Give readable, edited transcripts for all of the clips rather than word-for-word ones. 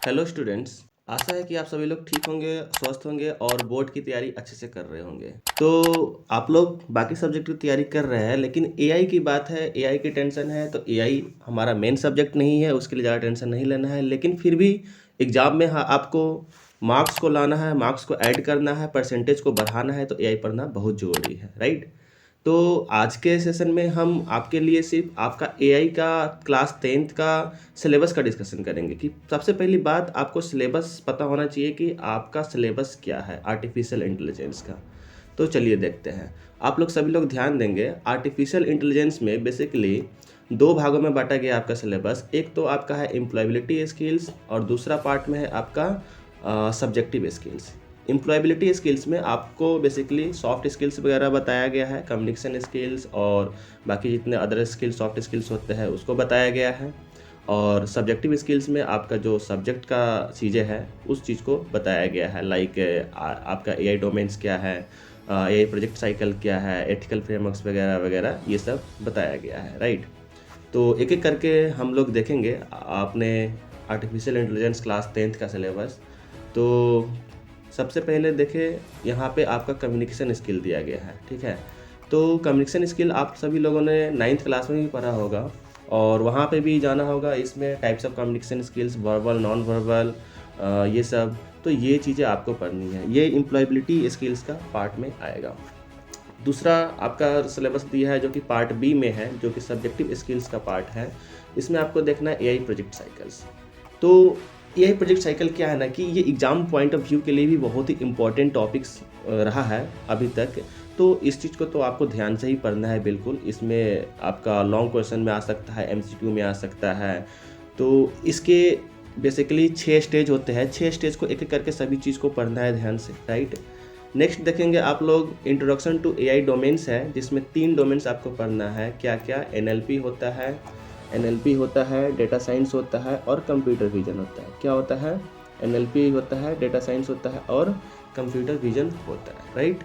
Hello students. आशा है कि आप सभी लोग ठीक होंगे, स्वस्थ होंगे और बोर्ड की तैयारी अच्छे से कर रहे होंगे। तो आप लोग बाकी सब्जेक्ट की तैयारी कर रहे हैं, लेकिन एआई की बात है, एआई की टेंशन है। तो एआई हमारा मेन सब्जेक्ट नहीं है, उसके लिए ज़्यादा टेंशन नहीं लेना है। लेकिन फिर भी एग्ज़ाम में हाँ आपको मार्क्स को लाना है, मार्क्स को ऐड करना है, परसेंटेज को बढ़ाना है, तो एआई पढ़ना बहुत ज़रूरी है, राइट। तो आज के सेशन में हम आपके लिए सिर्फ आपका एआई का क्लास 10th का सिलेबस का डिस्कशन करेंगे। कि सबसे पहली बात, आपको सिलेबस पता होना चाहिए कि आपका सिलेबस क्या है आर्टिफिशियल इंटेलिजेंस का। तो चलिए देखते हैं। आप लोग सभी लोग ध्यान देंगे, आर्टिफिशियल इंटेलिजेंस में बेसिकली दो भागों में बांटा गया आपका सिलेबस। एक तो आपका है एम्प्लॉयबिलिटी स्किल्स और दूसरा पार्ट में है आपका सब्जेक्टिव स्किल्स। एम्प्लॉयबिलिटी स्किल्स में आपको बेसिकली सॉफ्ट स्किल्स वगैरह बताया गया है, कम्युनिकेशन स्किल्स और बाकी जितने अदर स्किल्स सॉफ्ट स्किल्स होते हैं उसको बताया गया है। और सब्जेक्टिव स्किल्स में आपका जो सब्जेक्ट का चीज़ें है उस चीज़ को बताया गया है, लाइक आपका एआई डोमेन्स क्या है, एआई प्रोजेक्ट साइकिल क्या है, एथिकल फ्रेमवर्क्स वगैरह वगैरह, ये सब बताया गया है, राइट। तो एक एक करके हम लोग देखेंगे आपने आर्टिफिशियल इंटेलिजेंस क्लास 10th का सिलेबस। तो सबसे पहले देखें, यहाँ पे आपका कम्युनिकेशन स्किल दिया गया है, ठीक है। तो कम्युनिकेशन स्किल आप सभी लोगों ने 9th क्लास में भी पढ़ा होगा और वहाँ पे भी जाना होगा। इसमें types of communication skills, verbal, non verbal, ये सब, तो ये चीज़ें आपको पढ़नी है। ये एम्प्लॉयबिलिटी स्किल्स का पार्ट में आएगा। दूसरा आपका सिलेबस दिया है जो कि पार्ट बी में है, जो कि सब्जेक्टिव स्किल्स का पार्ट है। इसमें आपको देखना है एआई प्रोजेक्ट साइकिल्स। तो एआई प्रोजेक्ट साइकिल क्या है ना, कि ये एग्ज़ाम पॉइंट ऑफ व्यू के लिए भी बहुत ही इंपॉर्टेंट टॉपिक्स रहा है अभी तक। तो इस चीज़ को तो आपको ध्यान से ही पढ़ना है बिल्कुल। इसमें आपका लॉन्ग क्वेश्चन में आ सकता है, एमसीक्यू में आ सकता है। तो इसके बेसिकली 6 स्टेज होते हैं, 6 स्टेज को एक एक करके सभी चीज़ को पढ़ना है ध्यान से, राइट। नेक्स्ट देखेंगे आप लोग, इंट्रोडक्शन टू एआई डोमेन्स है, जिसमें 3 डोमेन्स आपको पढ़ना है। क्या क्या? एनएलपी होता है, डेटा साइंस होता है और कंप्यूटर विजन होता है। क्या होता है? एनएलपी होता है, डेटा साइंस होता है और कंप्यूटर विजन होता है, राइट।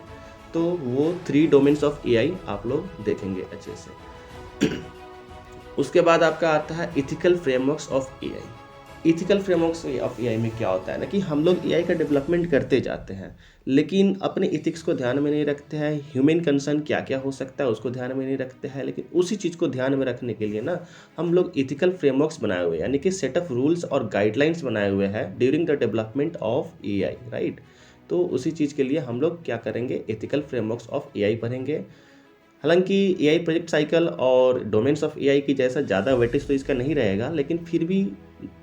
तो वो 3 डोमेन्स ऑफ एआई आप लोग देखेंगे अच्छे से। उसके बाद आपका आता है ethical frameworks of AI. Ethical frameworks of AI में क्या होता है ना, कि हम लोग एआई का डेवलपमेंट करते जाते हैं लेकिन अपने इथिक्स को ध्यान में नहीं रखते हैं। ह्यूमन कंसर्न क्या क्या हो सकता है उसको ध्यान में नहीं रखते हैं। लेकिन उसी चीज़ को ध्यान में रखने के लिए ना हम लोग इथिकल फ्रेमवर्क्स बनाए हुए हैं, यानी कि सेट ऑफ रूल्स और गाइडलाइंस बनाए हुए हैं during the development of AI, right. तो उसी चीज़ के लिए हम लोग क्या करेंगे, एथिकल फ्रेमवर्क्स ऑफ एआई पढ़ेंगे। हालांकि एआई प्रोजेक्ट साइकिल और डोमेन्स ऑफ एआई की जैसा ज़्यादा वेटेज तो इसका नहीं रहेगा, लेकिन फिर भी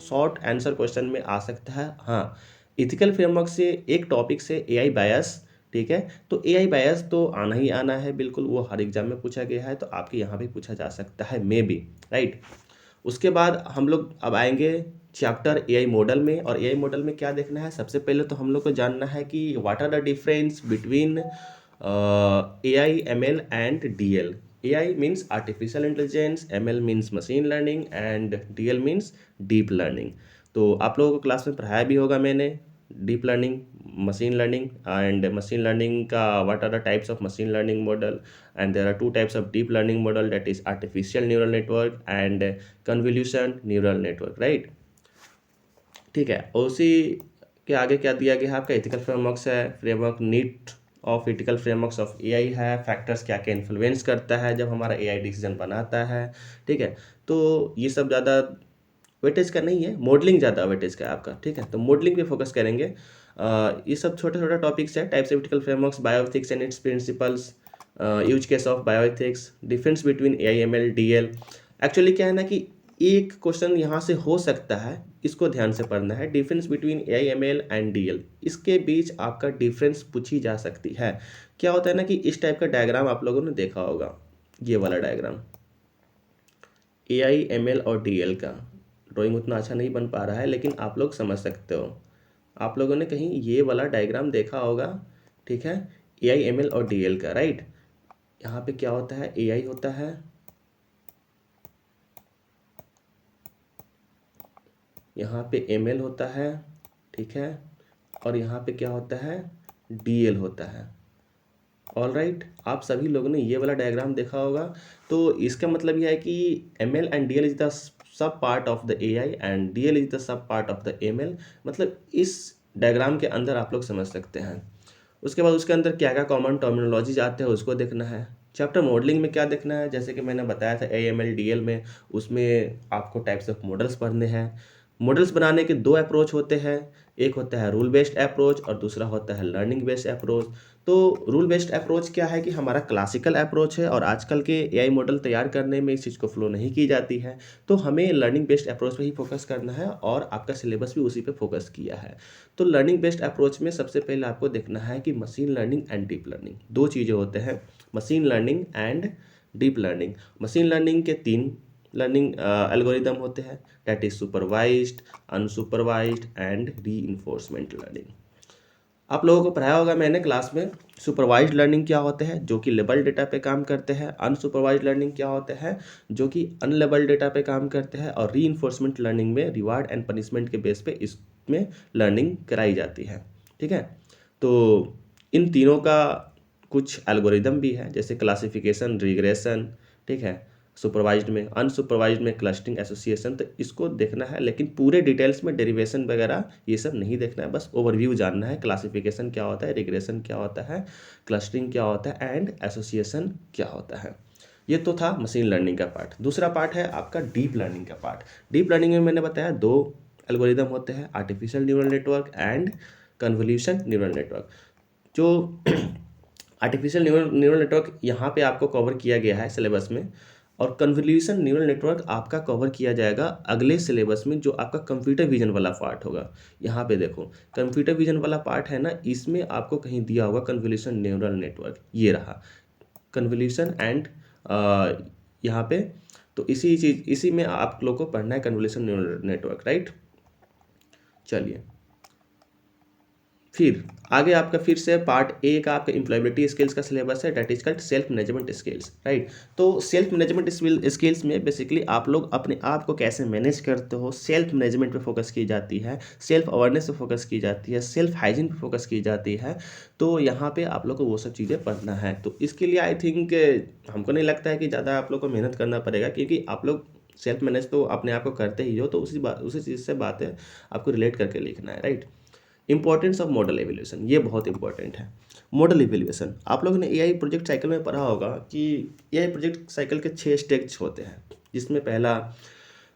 शॉर्ट आंसर क्वेश्चन में आ सकता है। हाँ, इथिकल फ्रेमवर्क से एक टॉपिक से एआई बायस, ठीक है। तो एआई बायस तो आना ही आना है बिल्कुल, वो हर एग्जाम में पूछा गया है, तो आपके यहाँ भी पूछा जा सकता है, मे बी, राइट। उसके बाद हम लोग अब आएंगे चैप्टर एआई मॉडल में। और एआई मॉडल में क्या देखना है, सबसे पहले तो हम लोग को जानना है कि what are the difference between AI, ML and DL. AI means artificial intelligence, ML means machine learning and DL means deep learning. तो आप लोगों को क्लास में पढ़ाया भी होगा मैंने deep learning, machine learning. And machine learning का what are the types of machine learning model, and there are 2 types of deep learning model, that is artificial neural network and convolution neural network, right. ठीक है। और उसी के आगे क्या दिया गया है, आपका एथिकल फ्रेमवर्क्स है, framework need of ethical frameworks of AI है, फैक्टर्स क्या क्या इन्फ्लुएंस करता है जब हमारा एआई डिसीजन बनाता है, ठीक है। तो ये सब ज़्यादा वेटेज का नहीं है, मॉडलिंग ज़्यादा वेटेज का है आपका, ठीक है। तो मॉडलिंग पे फोकस करेंगे। ये सब छोटे छोटे टॉपिक्स है, types of ethical frameworks, bioethics and it's principles, use case of bioethics, difference between AI, ML, DL. Actually क्या है ना, कि एक क्वेश्चन यहाँ से हो सकता है, इसको ध्यान से पढ़ना है, difference between AI, ML and DL. इसके बीच आपका डिफरेंस पूछी जा सकती है। क्या होता है ना, कि इस टाइप का डायग्राम आप लोगों ने देखा होगा, ये वाला डायग्राम एआई, एमएल और डीएल का। ड्राइंग उतना अच्छा नहीं बन पा रहा है, लेकिन आप लोग समझ सकते हो। आप लोगों ने कहीं ये वाला डायग्राम देखा होगा, ठीक है, एआई, एमएल और डीएल का, राइट। यहाँ पे क्या होता है, एआई होता है, यहाँ पे एमएल होता है, ठीक है, और यहाँ पे क्या होता है, डीएल होता है। ऑल राइट, आप सभी लोगों ने ये वाला डायग्राम देखा होगा। तो इसका मतलब यह है कि M L and D L is the sub part of the AI and DL is the sub part of the ML। मतलब इस डायग्राम के अंदर आप लोग समझ सकते हैं। उसके बाद उसके अंदर क्या क्या कॉमन टर्मिनोलॉजीज आते हैं उसको देखना है। चैप्टर मॉडलिंग में क्या देखना है, जैसे कि मैंने बताया था AML DL में, उसमें आपको टाइप्स ऑफ मॉडल्स पढ़ने हैं। मॉडल्स बनाने के दो अप्रोच होते हैं, एक होता है रूल बेस्ड अप्रोच और दूसरा होता है लर्निंग बेस्ड अप्रोच। तो रूल बेस्ड अप्रोच क्या है कि हमारा क्लासिकल अप्रोच है और आजकल के AI मॉडल तैयार करने में इस चीज़ को फ्लो नहीं की जाती है, तो हमें लर्निंग बेस्ड अप्रोच पे ही फोकस करना है और आपका सिलेबस भी उसी पे फोकस किया है। तो लर्निंग बेस्ड अप्रोच में सबसे पहले आपको देखना है कि machine learning and deep learning दो चीज़ें होते हैं, machine learning and deep learning. Machine learning के तीन लर्निंग एल्गोरिदम होते हैं, that is supervised, unsupervised and reinforcement learning. आप लोगों को पढ़ाया होगा मैंने क्लास में, सुपरवाइज्ड लर्निंग क्या होते हैं जो कि लेबल डेटा पे काम करते हैं, अनसुपरवाइज्ड लर्निंग क्या होते हैं जो कि अनलेबल डेटा पे काम करते हैं, और रीइंफोर्समेंट लर्निंग में रिवार्ड एंड पनिशमेंट के बेस पे इसमें लर्निंग कराई जाती है। ठीक है, तो इन तीनों का कुछ एल्गोरिदम भी है, जैसे क्लासिफिकेशन, रिग्रेशन, ठीक है, सुपरवाइज्ड में, अनसुपरवाइज्ड में क्लस्टरिंग, एसोसिएशन। तो इसको देखना है, लेकिन पूरे डिटेल्स में डेरिवेशन वगैरह ये सब नहीं देखना है, बस ओवरव्यू जानना है। क्लासिफिकेशन क्या होता है, रिग्रेशन क्या होता है, क्लस्टरिंग क्या होता है एंड एसोसिएशन क्या होता है। ये तो था मशीन लर्निंग का पार्ट। दूसरा पार्ट है आपका डीप लर्निंग का पार्ट। डीप लर्निंग में मैंने बताया दो एल्गोरिदम होते हैं, artificial neural network and convolution neural network. जो आर्टिफिशियल न्यूरल नेटवर्क यहाँ पे आपको कवर किया गया है सिलेबस में, और कन्वोल्यूशन न्यूरल नेटवर्क आपका कवर किया जाएगा अगले सिलेबस में, जो आपका कंप्यूटर विजन वाला पार्ट होगा। यहाँ पे देखो, कंप्यूटर विजन वाला पार्ट है ना, इसमें आपको कहीं दिया होगा कन्वोल्यूशन न्यूरल नेटवर्क, ये रहा कन्वोल्यूशन एंड यहाँ पे। तो इसी में आप लोग को पढ़ना है कन्वोल्यूशन न्यूरल नेटवर्क, राइट। चलिए फिर आगे आपका फिर से पार्ट ए का आपका एम्प्लॉयबिलिटी स्किल्स का सिलेबस है, that is called self management skills, right. तो सेल्फ मैनेजमेंट स्किल्स में बेसिकली आप लोग अपने आप को कैसे मैनेज करते हो, सेल्फ मैनेजमेंट पे फोकस की जाती है, सेल्फ अवेयरनेस पे फोकस की जाती है, सेल्फ हाइजीन पे फोकस की जाती है। तो यहाँ पे आप लोग को वो सब चीज़ें पढ़ना है। तो इसके लिए आई थिंक हमको नहीं लगता है कि ज़्यादा आप लोग को मेहनत करना पड़ेगा, क्योंकि आप लोग सेल्फ मैनेज तो अपने आप को करते ही हो, तो उसी चीज़ से बातें आपको रिलेट करके लिखना है, right. Importance of model evaluation, ये बहुत इंपॉर्टेंट है। मॉडल एवेल्यूशन आप लोगों ने AI प्रोजेक्ट साइकिल में पढ़ा होगा कि AI प्रोजेक्ट साइकिल के 6 स्टेज होते हैं, जिसमें पहला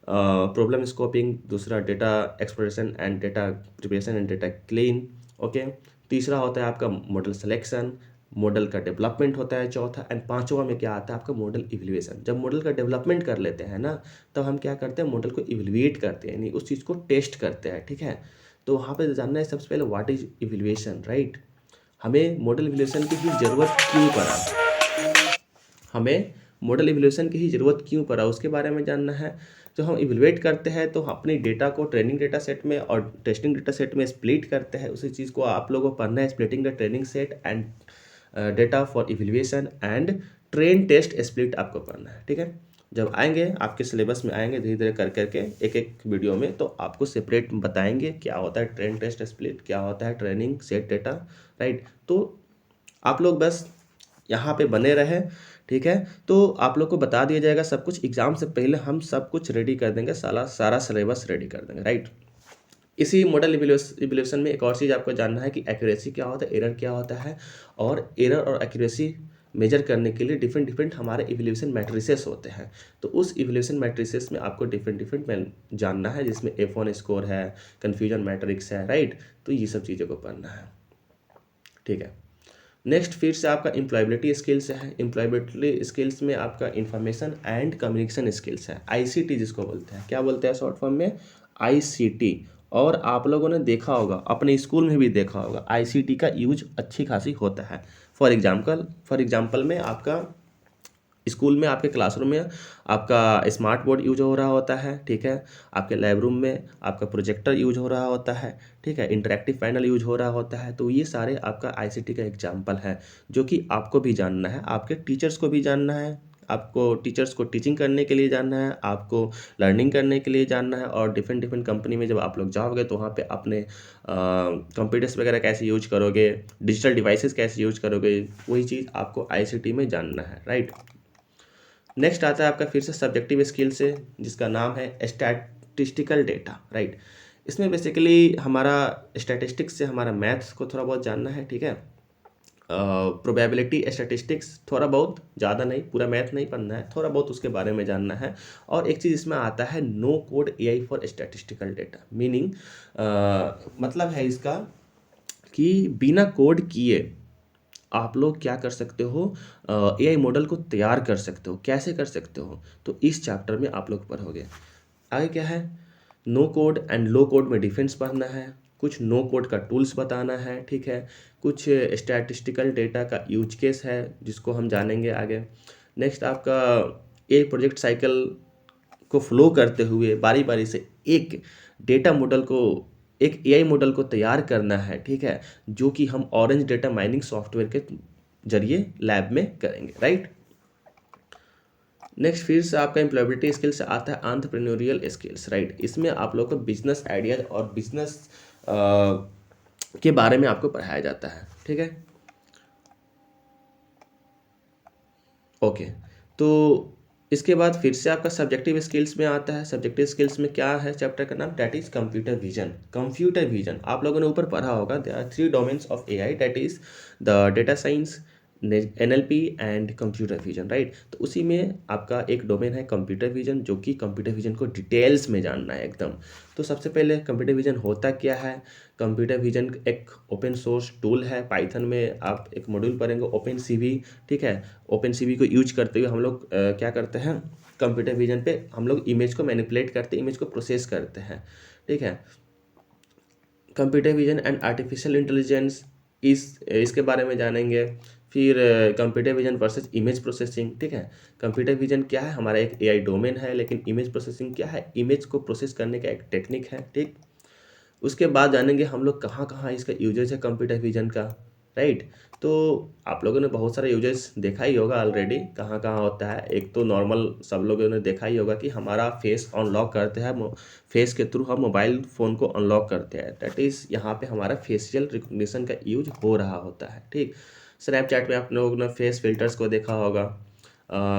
प्रॉब्लम स्कोपिंग, दूसरा data exploration and data preparation and data clean, okay. तीसरा होता है आपका मॉडल सिलेक्शन, मॉडल का डेवलपमेंट होता है चौथा, एंड पांचवा में क्या आता है आपका मॉडल इवैल्यूएशन। जब मॉडल का डेवलपमेंट कर लेते हैं ना, तब हम क्या करते हैं, मॉडल को इवैल्यूएट करते हैं, यानी उस चीज़ को टेस्ट करते हैं, ठीक है। तो वहाँ पे जानना है सबसे पहले व्हाट इज इवैल्यूएशन, राइट। हमें मॉडल इवैल्यूएशन की ही ज़रूरत क्यों पड़ा, हमें मॉडल इवैल्यूएशन की ही ज़रूरत क्यों पड़ा, उसके बारे में जानना है। तो हम इवैल्यूएट करते हैं तो अपने डेटा को ट्रेनिंग डेटा सेट में और टेस्टिंग डेटा सेट में स्प्लिट करते हैं। उसी चीज़ को आप लोगों को पढ़ना है, splitting the training set and data for evaluation and train test split आपको पढ़ना है, ठीक है। जब आएंगे आपके सिलेबस में आएंगे धीरे धीरे कर करके एक एक वीडियो में, तो आपको सेपरेट बताएंगे क्या होता है ट्रेन टेस्ट स्प्लिट, क्या होता है ट्रेनिंग सेट डेटा, राइट। तो आप लोग बस यहाँ पे बने रहे, ठीक है। तो आप लोग को बता दिया जाएगा सब कुछ, एग्जाम से पहले हम सब कुछ रेडी कर देंगे, सारा सिलेबस रेडी कर देंगे, राइट। इसी मॉडल इवैल्यूएशन में एक और चीज़ आपको जानना है कि एक्यूरेसी क्या होता है, एरर क्या होता है, और एरर और एक्यूरेसी मेजर करने के लिए डिफरेंट हमारे इवैल्यूएशन मैट्रिसेस होते हैं। तो उस इवैल्यूएशन मैट्रिसेस में आपको डिफरेंट जानना है, जिसमें F1 स्कोर है, कन्फ्यूजन मैट्रिक्स है, राइट। तो ये सब चीज़ों को पढ़ना है, ठीक है। नेक्स्ट फिर से आपका एम्प्लॉयबिलिटी स्किल्स है। एम्प्लॉयबिलिटी स्किल्स में आपका इंफॉर्मेशन एंड कम्युनिकेशन स्किल्स है, ICT जिसको बोलते हैं। क्या बोलते हैं शॉर्ट फॉर्म में, ICT। और आप लोगों ने देखा होगा, अपने स्कूल में भी देखा होगा, ICT का यूज अच्छी खासी होता है। फॉर एग्जाम्पल में आपका स्कूल में, आपके क्लासरूम में आपका स्मार्ट बोर्ड यूज हो रहा होता है, ठीक है। आपके लैब रूम में आपका प्रोजेक्टर यूज हो रहा होता है, ठीक है। इंटरेक्टिव पैनल यूज हो रहा होता है। तो ये सारे आपका ICT का एग्जाम्पल है, जो कि आपको भी जानना है, आपके टीचर्स को भी जानना है, आपको टीचर्स को टीचिंग करने के लिए जानना है, आपको लर्निंग करने के लिए जानना है। और डिफरेंट कंपनी में जब आप लोग जाओगे तो वहाँ पे अपने कंप्यूटर्स वगैरह कैसे यूज करोगे, डिजिटल डिवाइसेस कैसे यूज करोगे, वही चीज़ आपको ICT में जानना है, राइट। नेक्स्ट आता है आपका फिर से सब्जेक्टिव स्किल से, जिसका नाम है स्टैटिस्टिकल डेटा, राइट। इसमें बेसिकली हमारा स्टैटिस्टिक्स से हमारा मैथ्स को थोड़ा बहुत जानना है, ठीक है। प्रोबेबिलिटी स्टैटिस्टिक्स थोड़ा बहुत, ज़्यादा नहीं, पूरा मैथ नहीं पढ़ना है, थोड़ा बहुत उसके बारे में जानना है। और एक चीज़ इसमें आता है no code AI for statistical data, meaning मतलब है इसका कि बिना कोड किए आप लोग क्या कर सकते हो, एआई मॉडल को तैयार कर सकते हो। कैसे कर सकते हो, तो इस चैप्टर में आप लोग पढ़ोगे। आगे क्या है, no code and low code में डिफरेंस पढ़ना है, कुछ नो कोड का टूल्स बताना है, ठीक है। कुछ स्टैटिस्टिकल डेटा का यूज केस है जिसको हम जानेंगे आगे। नेक्स्ट आपका एक प्रोजेक्ट साइकिल को फ्लो करते हुए बारी बारी से एक डेटा मॉडल को, एक एआई मॉडल को तैयार करना है, ठीक है, जो कि हम ऑरेंज डेटा माइनिंग सॉफ्टवेयर के जरिए लैब में करेंगे, राइट। नेक्स्ट फिर से आपका एम्प्लॉयबिलिटी स्किल से आता है एंटरप्रेन्योरियल स्किल्स, राइट। इसमें आप लोग को बिजनेस आइडियाज और बिजनेस के बारे में आपको पढ़ाया जाता है, ठीक है। ओके, तो इसके बाद फिर से आपका सब्जेक्टिव स्किल्स में आता है। सब्जेक्टिव स्किल्स में क्या है चैप्टर का नाम, that is computer vision. Computer vision आप लोगों ने ऊपर पढ़ा होगा, there are 3 domains of AI, that is the data science, NLP and computer vision, right. तो उसी में आपका एक डोमेन है कंप्यूटर विजन, जो कि कंप्यूटर विजन को डिटेल्स में जानना है एकदम। तो सबसे पहले कंप्यूटर विजन होता क्या है। कंप्यूटर विजन एक ओपन सोर्स टूल है, पाइथन में आप एक मॉड्यूल पढ़ेंगे ओपन सीवी, ठीक है। ओपन सीवी को यूज करते हुए हम लोग क्या करते हैं, कंप्यूटर विजन पे हम लोग इमेज को मैनिपुलेट करते हैं, इमेज को प्रोसेस करते हैं, ठीक है। Computer vision and artificial intelligence इसके बारे में जानेंगे। फिर computer vision versus image processing, ठीक है। कंप्यूटर विजन क्या है, हमारा एक एआई डोमेन है, लेकिन इमेज प्रोसेसिंग क्या है, इमेज को प्रोसेस करने का एक टेक्निक है, ठीक। उसके बाद जानेंगे हम लोग कहाँ कहाँ इसका यूजेज है कंप्यूटर विजन का, राइट। तो आप लोगों ने बहुत सारे यूजेस देखा ही होगा ऑलरेडी, कहाँ कहाँ होता है। एक तो नॉर्मल सब लोगों ने देखा ही होगा कि हमारा फेस अनलॉक करते हैं, फेस के थ्रू हम मोबाइल फ़ोन को अनलॉक करते हैं, दैट इज़ यहाँ पे हमारा फेशियल रिकग्निशन का यूज हो रहा होता है, ठीक। स्नैपचैट में आप लोगों ने फेस फिल्टर्स को देखा होगा।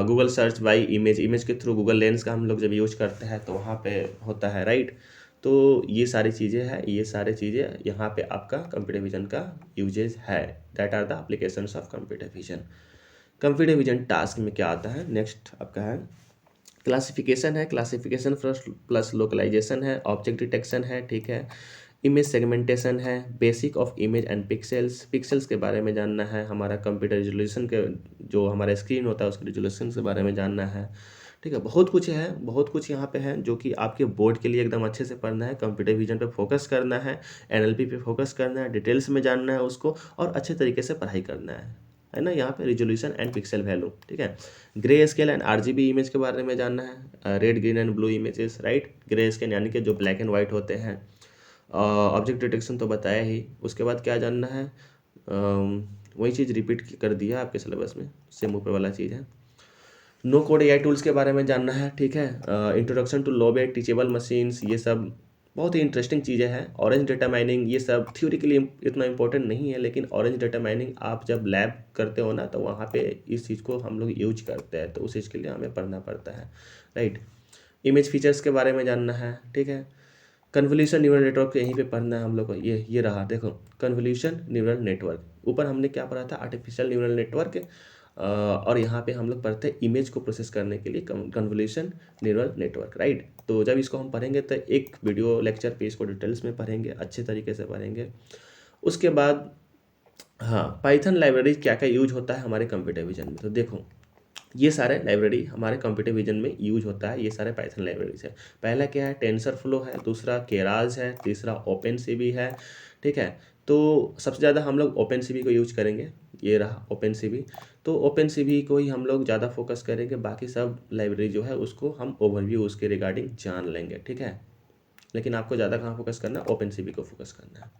Google search by image, image के थ्रू गूगल लेंस का हम लोग जब यूज करते हैं तो वहाँ पे होता है, राइट। तो ये सारी चीज़ें हैं, ये सारी चीज़ें यहाँ पे आपका कंप्यूटर विजन का यूजेज है, that are the applications of computer vision. Computer vision task में क्या आता है, नेक्स्ट आपका है क्लासिफिकेशन है, क्लासिफिकेशन प्लस लोकलाइजेशन है, ऑब्जेक्ट डिटेक्शन है, ठीक है। इमेज सेगमेंटेशन है, basic of image and pixels, pixels के बारे में जानना है, हमारा कंप्यूटर रिजोल्यूशन के जो हमारा स्क्रीन होता है उसके रिजोल्यूशन के बारे में जानना है, ठीक है। बहुत कुछ है, बहुत कुछ यहाँ पे है जो कि आपके बोर्ड के लिए एकदम अच्छे से पढ़ना है। कंप्यूटर विजन पे फोकस करना है, एनएलपी पे फोकस करना है, डिटेल्स में जानना है उसको, और अच्छे तरीके से पढ़ाई करना है ना। यहाँ पे रिजोल्यूशन एंड पिक्सल वैल्यू, ठीक है। Grey scale and RGB image के बारे में जानना है, red green and blue images, right. Grey scale यानी कि जो ब्लैक एंड वाइट होते हैं। ऑब्जेक्ट डिटेक्शन तो बताया ही। उसके बाद क्या जानना है, वही चीज़ रिपीट कर दिया आपके सिलेबस में, सेम ऊपर वाला चीज़ है। नो कोड एआई टूल्स के बारे में जानना है, ठीक है। Introduction to Lobe teachable machines, ये सब बहुत ही इंटरेस्टिंग चीज़ें हैं। ऑरेंज डेटा माइनिंग, ये सब थ्योरिकली इतना इंपॉर्टेंट नहीं है, लेकिन ऑरेंज डेटा माइनिंग आप जब लैब करते हो ना, तो वहाँ पे इस चीज़ को हम लोग यूज करते हैं, तो उस चीज़ के लिए हमें पढ़ना पड़ता है, राइट। इमेज फीचर्स के बारे में जानना है, ठीक है। कन्वोल्यूशन न्यूरल नेटवर्क यहीं पे पढ़ना है हम लोग को, ये रहा, देखो कन्वोल्यूशन न्यूरल नेटवर्क। ऊपर हमने क्या पढ़ा था, आर्टिफिशियल न्यूरल नेटवर्क, और यहाँ पे हम लोग पढ़ते हैं इमेज को प्रोसेस करने के लिए कन्वोल्यूशन न्यूरल नेटवर्क, राइट। तो जब इसको हम पढ़ेंगे तो एक वीडियो लेक्चर पे इसको डिटेल्स में पढ़ेंगे, अच्छे तरीके से पढ़ेंगे। उसके बाद हाँ, पाइथन लाइब्रेरी क्या क्या यूज होता है हमारे कंप्यूटर विजन में, तो देखो ये सारे लाइब्रेरी हमारे कंप्यूटर विजन में यूज होता है, ये सारे पाइथन लाइब्रेरीज है। पहला क्या है, टेंसर फ्लो है, दूसरा केराज है, तीसरा ओपन सीवी है, ठीक है। तो सबसे ज़्यादा हम लोग ओपन सीवी को यूज करेंगे, ये रहा ओपन सीवी। तो ओपन सीवी को ही हम लोग ज़्यादा फोकस करेंगे, बाकी सब लाइब्रेरी जो है उसको हम ओवरव्यू उसके रिगार्डिंग जान लेंगे, ठीक है। लेकिन आपको ज़्यादा कहाँ फोकस करना है, ओपन सीवी को फोकस करना है।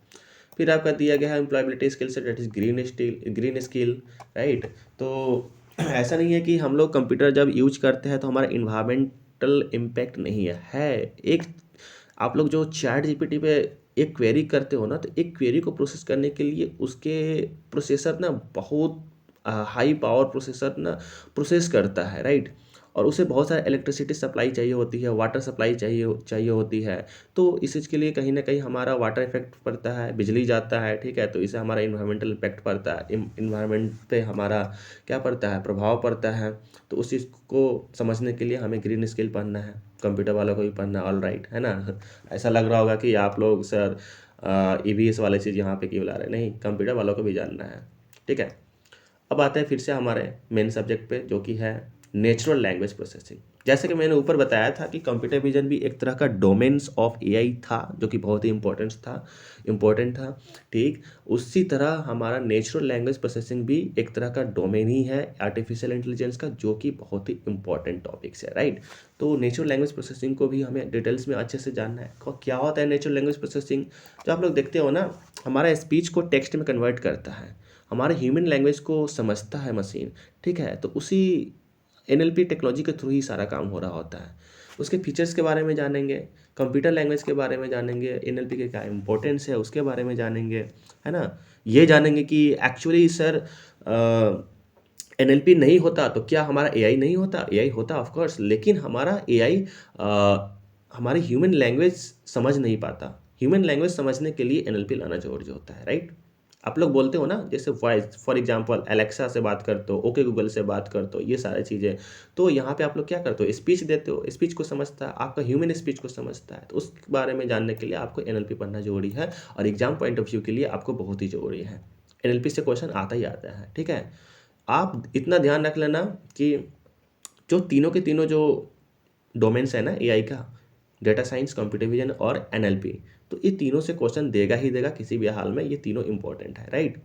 फिर आपका दिया गया है एम्प्लॉयबिलिटी स्किल से, that is green skill, right. तो ऐसा नहीं है कि हम लोग कंप्यूटर जब यूज करते हैं तो हमारा इन्वायरमेंटल इम्पैक्ट नहीं है एक आप लोग जो चैट जीपीटी पे एक क्वेरी करते हो ना, तो एक क्वेरी को प्रोसेस करने के लिए उसके प्रोसेसर ना बहुत हाई पावर प्रोसेसर ना प्रोसेस करता है, राइट। और उसे बहुत सारा इलेक्ट्रिसिटी सप्लाई चाहिए होती है, वाटर सप्लाई चाहिए होती है। तो इस चीज़ के लिए कहीं ना कहीं हमारा वाटर इफेक्ट पड़ता है, बिजली जाता है, ठीक है। तो इससे हमारा इन्वायरमेंटल इम्पैक्ट पड़ता है, इन्वायरमेंट पे हमारा क्या पड़ता है, प्रभाव पड़ता है। तो उस चीज़ को समझने के लिए हमें ग्रीन स्किल पढ़ना है, कंप्यूटर वालों को भी पढ़ना, ऑल राइट, है ना। ऐसा लग रहा होगा कि आप लोग सर EVS वाले चीज़ यहाँ पे क्यों ला रहे हैं, नहीं, कंप्यूटर वालों को भी जानना है, ठीक है। अब आते हैं फिर से हमारे मेन सब्जेक्ट पे, जो कि है नेचुरल लैंग्वेज प्रोसेसिंग। जैसे कि मैंने ऊपर बताया था कि कंप्यूटर विजन भी एक तरह का डोमेन्स ऑफ AI था, जो कि बहुत ही इम्पोर्टेंट था, ठीक। उसी तरह हमारा नेचुरल लैंग्वेज प्रोसेसिंग भी एक तरह का डोमेन ही है आर्टिफिशियल इंटेलिजेंस का, जो कि बहुत ही इंपॉर्टेंट टॉपिक्स है, राइट। तो नेचुरल लैंग्वेज प्रोसेसिंग को भी हमें डिटेल्स में अच्छे से जानना है। क्या होता है नेचुरल लैंग्वेज प्रोसेसिंग? जो आप लोग देखते हो ना, हमारा स्पीच को टेक्स्ट में कन्वर्ट करता है, हमारे ह्यूमन लैंग्वेज को समझता है मशीन, ठीक है। तो उसी NLP टेक्नोलॉजी के थ्रू ही सारा काम हो रहा होता है। उसके फीचर्स के बारे में जानेंगे, कंप्यूटर लैंग्वेज के बारे में जानेंगे, NLP के क्या इंपॉर्टेंस है उसके बारे में जानेंगे, है ना। ये जानेंगे कि एक्चुअली सर NLP नहीं होता तो क्या हमारा AI नहीं होता? AI होता ऑफ कोर्स, लेकिन हमारा AI हमारी ह्यूमन लैंग्वेज समझ नहीं पाता। ह्यूमन लैंग्वेज समझने के लिए NLP लाना जरूरी होता है, राइट। आप लोग बोलते हो ना, जैसे वॉइस, फॉर एग्जांपल एलेक्सा से बात करते हो, ओके गूगल से बात करते हो, ये सारी चीज़ें। तो यहाँ पे आप लोग क्या करते हो, स्पीच देते हो, स्पीच को समझता है, आपका ह्यूमन स्पीच को समझता है। तो उस बारे में जानने के लिए आपको NLP पढ़ना जरूरी है, और एग्जाम पॉइंट ऑफ व्यू के लिए आपको बहुत ही जरूरी है। NLP से क्वेश्चन आता ही आता है, ठीक है। आप इतना ध्यान रख लेना कि जो तीनों के तीनों जो डोमेन्स है ना AI का, डेटा साइंस, कंप्यूटर विजन और NLP, तो ये तीनों से क्वेश्चन देगा ही देगा किसी भी हाल में, ये तीनों इंपॉर्टेंट है, राइट।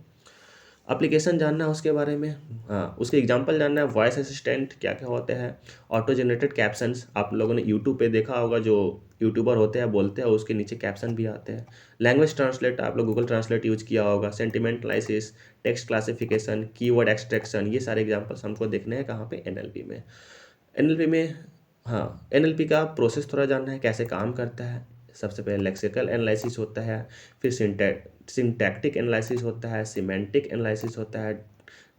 एप्लीकेशन जानना है उसके बारे में, हाँ, उसके एग्जांपल जानना है, वॉइस असिस्टेंट क्या क्या होते हैं, ऑटो जनरेटेड कैप्शंस आप लोगों ने यूट्यूब पे देखा होगा, जो यूट्यूबर होते हैं बोलते हैं उसके नीचे कैप्शन भी आते हैं। लैंग्वेज ट्रांसलेट आप लोग गूगल ट्रांसलेट यूज किया होगा, sentiment analysis, text classification, keyword extraction, ये सारे एग्जाम्पल्स हमको देखने हैं कहाँ पे, NLP में। NLP में, हाँ, NLP का प्रोसेस थोड़ा जानना है, कैसे काम करता है। सबसे पहले लेक्सिकल एनालिसिस होता है, फिर सिंटैक्टिक एनालिसिस होता है, सिमेंटिक एनालिसिस होता है,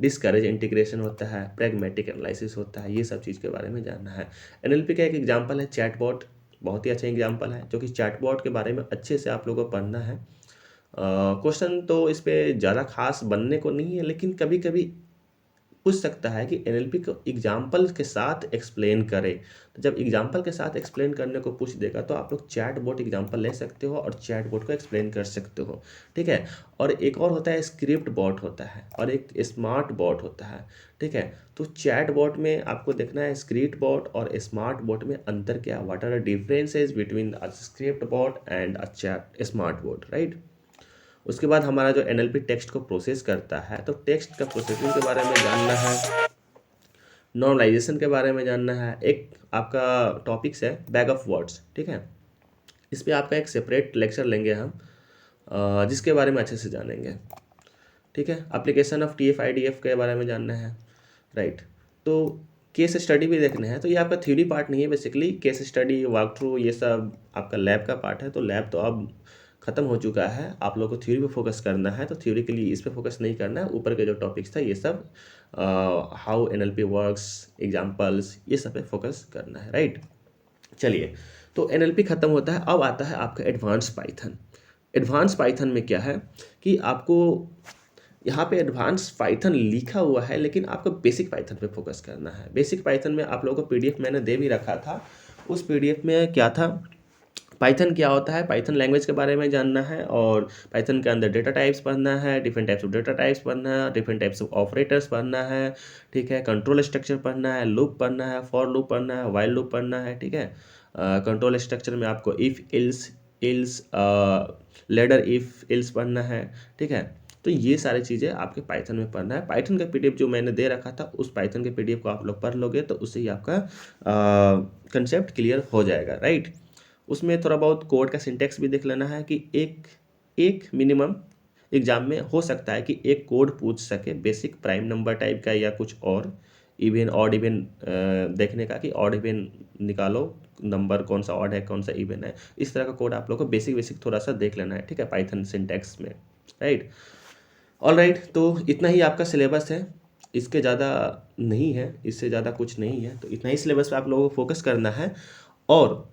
डिस्करेज इंटीग्रेशन होता है, प्रैग्मेटिक एनालिसिस होता है। ये सब चीज़ के बारे में जानना है। NLP का एक एग्जांपल है चैटबॉट, बहुत ही अच्छा एग्जांपल है, जो कि चैटबॉट के बारे में अच्छे से आप लोगों को पढ़ना है। क्वेश्चन तो इस पर ज़्यादा खास बनने को नहीं है, लेकिन कभी कभी पूछ सकता है कि NLP को एग्जाम्पल के साथ एक्सप्लेन करे। तो जब एग्जाम्पल के साथ एक्सप्लेन करने को पूछ देगा तो आप लोग चैट बोट एग्जाम्पल ले सकते हो और चैट बोट को एक्सप्लेन कर सकते हो, ठीक है। और एक और होता है स्क्रिप्ट बॉट होता है, और एक स्मार्ट बॉट होता है, ठीक है। तो चैट बॉट में आपको देखना है स्क्रिप्ट बॉट और स्मार्ट बॉट में अंतर क्या, what are the differences between a script bot and a chat smart bot, right. उसके बाद हमारा जो NLP टेक्स्ट को प्रोसेस करता है, तो टेक्स्ट का प्रोसेसिंग के बारे में जानना है, नॉर्मलाइजेशन के बारे में जानना है। एक आपका टॉपिक्स है बैग ऑफ वर्ड्स, ठीक है। इस पे आपका एक सेपरेट लेक्चर लेंगे हम, जिसके बारे में अच्छे से जानेंगे, ठीक है। एप्लीकेशन ऑफ TF-IDF के बारे में जानना है, राइट। तो केस स्टडी भी देखना है। तो ये आपका थ्योरी पार्ट नहीं है, basically case study, walk through, ये सब आपका लैब का पार्ट है। तो लैब तो अब ख़त्म हो चुका है, आप लोग को थ्योरी पे फोकस करना है। तो थ्योरी के लिए इस पे फोकस नहीं करना है, ऊपर के जो टॉपिक्स था ये सब, हाउ NLP वर्क्स, एग्जाम्पल्स, ये सब पे फोकस करना है, राइट। चलिए, तो NLP खत्म होता है, अब आता है आपका एडवांस पाइथन। एडवांस पाइथन में क्या है कि आपको यहाँ पे एडवांस पाइथन लिखा हुआ है, लेकिन आपको बेसिक पाइथन पे फोकस करना है। बेसिक पाइथन में आप लोगों को PDF मैंने दे भी रखा था। उस PDF में क्या था, पाइथन क्या होता है, पाइथन लैंग्वेज के बारे में जानना है, और पाइथन के अंदर डेटा टाइप्स पढ़ना है, different types of data types पढ़ना है, डिफरेंट टाइप्स ऑफ ऑपरेटर्स पढ़ना है, ठीक है। कंट्रोल स्ट्रक्चर पढ़ना है, लूप पढ़ना है, फॉर लूप पढ़ना है, वाइल लूप पढ़ना है, ठीक है। कंट्रोल स्ट्रक्चर में आपको if ills ladder if ills पढ़ना है, ठीक है। तो ये सारी चीज़ें आपके पाइथन में पढ़ना है। पाइथन का PDF जो मैंने दे रखा था, उस पाइथन के PDF को आप लोग पढ़ लोगे तो उससे ही आपका कंसेप्ट क्लियर हो जाएगा, राइट। उसमें थोड़ा बहुत कोड का सिंटेक्स भी देख लेना है कि एक मिनिमम एग्जाम में हो सकता है कि एक कोड पूछ सके बेसिक प्राइम नंबर टाइप का, या कुछ और इवन ऑड इवन देखने का कि ऑड इवन निकालो, नंबर कौन सा ऑड है कौन सा इवन है। इस तरह का कोड आप लोग को बेसिक थोड़ा सा देख लेना है, ठीक है, पाइथन सिंटेक्स में, राइट। ऑल राइट, तो इतना ही आपका सिलेबस है। इसके ज़्यादा नहीं है, इससे ज़्यादा कुछ नहीं है। तो इतना ही सिलेबस पे आप लोगों को फोकस करना है और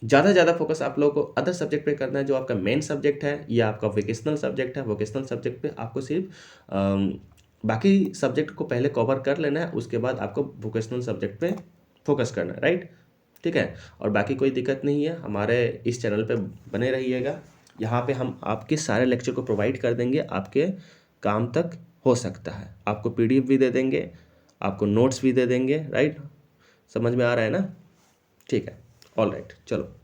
ज़्यादा से ज़्यादा फोकस आप लोगों को अदर सब्जेक्ट पे करना है जो आपका मेन सब्जेक्ट है या आपका वोकेशनल सब्जेक्ट है। वोकेशनल सब्जेक्ट पे आपको सिर्फ बाकी सब्जेक्ट को पहले कवर कर लेना है, उसके बाद आपको वोकेशनल सब्जेक्ट पे फोकस करना है, राइट। ठीक है, और बाकी कोई दिक्कत नहीं है, हमारे इस चैनल पे बने रहिएगा। यहाँ पे हम आपके सारे लेक्चर को प्रोवाइड कर देंगे, आपके काम तक हो सकता है। आपको PDF भी दे देंगे, आपको नोट्स भी दे देंगे, राइट। समझ में आ रहा है ना? ठीक है, ऑल राइट, चलो।